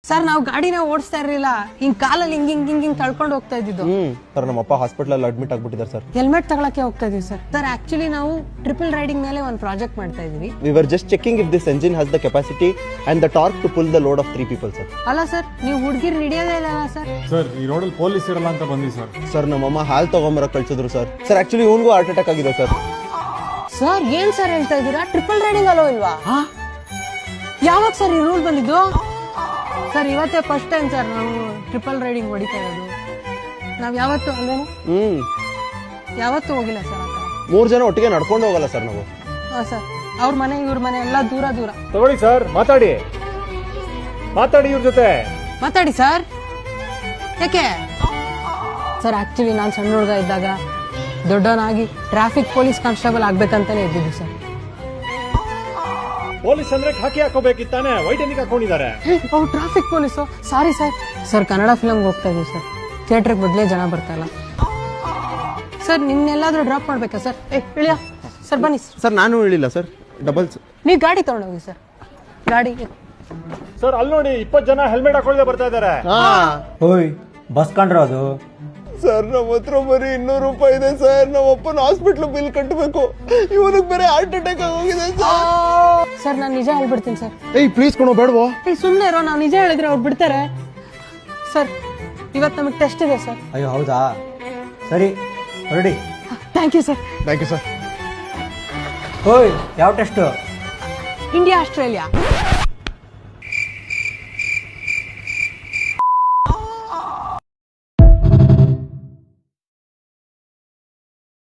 Sir ನಾವು ಗಾಡಿನ ಓಡಿಸ್ತಾ ಇರಲಿಲ್ಲ, ಹಿಂಗ್ ಕಾಲಲ್ಲಿ ಹಿಂಗ್ ತಳ್ಕೊಂಡು ಹೋಗ್ತಾ ಇದ್ದಿದ್ದು. ಸರ್ ನಮ್ಮಪ್ಪ ಹಾಸ್ಪಿಟಲ್ ಅಲ್ಲಿ ಅಡ್ಮಿಟ್ ಆಗ್ಬಿಟ್ಟಿದ್ದಾರೆ ಸರ್. ಹೆಲ್ಮೆಟ್ ತಗೊಳಕ್ಕೆ ಹೋಗ್ತಾ ಇದೀವಿ ಸರ್. ಸರ್ ಆಕ್ಚುಲಿ ನಾವು ಟ್ರಿಪಲ್ ರೈಡಿಂಗ್ ಮೇಲೆ ಒಂದು ಪ್ರಾಜೆಕ್ಟ್ ಮಾಡ್ತಾ ಇದೀವಿ. We were just checking if this engine has the capacity and the torque to pull the load of 3 people, sir. ಅಲ್ಲ ಸರ್, ನೀವು ಹುಡುಗಿರ್ ಹಿಡಿಯೋದೇ ಇಲ್ಲ ಸರ್. ಸರ್ ಈ ರೋಡಲ್ಲಿ ಪೊಲೀಸ್ ಇರಲ್ಲ ಅಂತ ಬಂದ್ವಿ ಸರ್. ಸರ್ ನಮ್ಮಮ್ಮ ಹಾಲ್ ತಗೊಂಬರಕ್ ಕಳ್ಸಿದ್ರು ಸರ್. ಸರ್ ಆಕ್ಚುಲಿ ಇವನ್ಗೂ ಹಾರ್ಟ್ ಅಟ್ಯಾಕ್ ಆಗಿದೆ ಸರ್. ಸರ್ ಏನ್ ಸರ್ ಹೇಳ್ತಾ ಇದ್ದೀರಾ? ಟ್ರಿಪಲ್ ರೈಡಿಂಗ್ ಅಲ್ಲೋ ಇಲ್ವಾ? ಯಾವಾಗ ಸರ್ ಈ ರೂಲ್ ಬಂದಿದ್ದು? ಸರ್ ಇವತ್ತೇ ಫಸ್ಟ್ ಟೈಮ್ ಸರ್ ನಾವು ಟ್ರಿಪಲ್ ರೈಡಿಂಗ್ ಹೊಡಿತಾ ಇರೋದು. ನಾವ್ ಯಾವತ್ತು ಯಾವತ್ತೂ ಹೋಗಿಲ್ಲ ಸರ್. 3 ಜನ ಒಟ್ಟಿಗೆ ನಡ್ಕೊಂಡು ಹೋಗಲ್ಲ ಸರ್ ನಾವು. ಹಾ ಸರ್, ಅವ್ರ ಮನೆ ಇವ್ರ ಮನೆ ಎಲ್ಲ ದೂರ ದೂರ. ತಗೊಳ್ಳಿ ಸರ್, ಮಾತಾಡಿ ಇವ್ರ ಜೊತೆ ಮಾತಾಡಿ ಸರ್. ಯಾಕೆ ಸರ್? ಆಕ್ಚುಲಿ ನಾನು ಸಣ್ಣ ಹುಡುಗ ಇದ್ದಾಗ ದೊಡ್ಡವನಾಗಿ ಟ್ರಾಫಿಕ್ ಪೊಲೀಸ್ ಕಾನ್ಸ್ಟೇಬಲ್ ಆಗ್ಬೇಕಂತಾನೆ ಇದ್ದಿದ್ದು ಸರ್. ಪೊಲೀಸ್ ಅಂದ್ರೆ ಖಾಕಿ ಹಾಕೋಬೇಕಿತ್ತಾನೆ, ವೈಟ್ ಎನ್ನಿಗೆ ಹಾಕೊಂಡಿದ್ದಾರೆ. ಅವ್ರು traffic police. Sorry sir. Sir Kannada ಫಿಲಮ್ಗೆ ಹೋಗ್ತಾ ಇದೀವಿ ಸರ್. ಥಿಯೇಟ್ರಿಗೆ ಮೊದಲೇ ಜನ ಬರ್ತಾ ಇಲ್ಲ ಸರ್. ನಿನ್ನೆಲ್ಲಾದ್ರೂ ಡ್ರಾಪ್ ಮಾಡ್ಬೇಕಾ ಸರ್? ಇಳಿಯ ಸರ್, ಬನ್ನಿ ಸರ್ ನಾನು ಹೇಳಿಲ್ಲ ಸರ್, ಡಬಲ್ಸ್. ನೀವು ಗಾಡಿ ತಗೊಂಡೋಗಿ ಸರ್. ಗಾಡಿ ಸರ್ ಅಲ್ಲಿ ನೋಡಿ 20 ಜನ ಹೆಲ್ಮೆಟ್ ಹಾಕೊಳ್ಳದೆ ಬರ್ತಾ ಇದಾರೆ. ಓಯ್ ಬಸ್ ಕಂಡ್ರ ಅದು? ಸರ್ ನಮ್ಮ ಹತ್ರ ಬರೀ 200 ರೂಪಾಯಿ ಇದೆ ಸರ್. ನಮ್ಮ ಅಪ್ಪನ ಹಾಸ್ಪಿಟ್ಲ್ ಬಿಲ್ ಕಟ್ಟಬೇಕು. ಇವನಿಗೆ ಬೇರೆ ಹಾರ್ಟ್ ಅಟ್ಯಾಕ್ ಆಗೋಗಿದೆ ಸರ್. ಸರ್ ನಾನು ನಿಜ ಹೇಳ್ಬಿಡ್ತೀನಿ ಸರ್. ಏಯ್ ಪ್ಲೀಸ್ ಕೊಡೋ ಬೇಡವೋ? ಸುಮ್ಮನೆ ಇರೋ, ನಾವು ನಿಜ ಹೇಳಿದ್ರೆ ಅವ್ರು ಬಿಡ್ತಾರೆ ಸರ್. ಇವತ್ತು ನಮಗೆ ಟೆಸ್ಟ್ ಇದೆ ಸರ್. ಅಯ್ಯೋ ಹೌದಾ? ಸರಿ ಹೊರಡಿ. Thank you sir. Thank you sir. ಓಯ್ ಯಾವ ಟೆಸ್ಟ್? India Australia.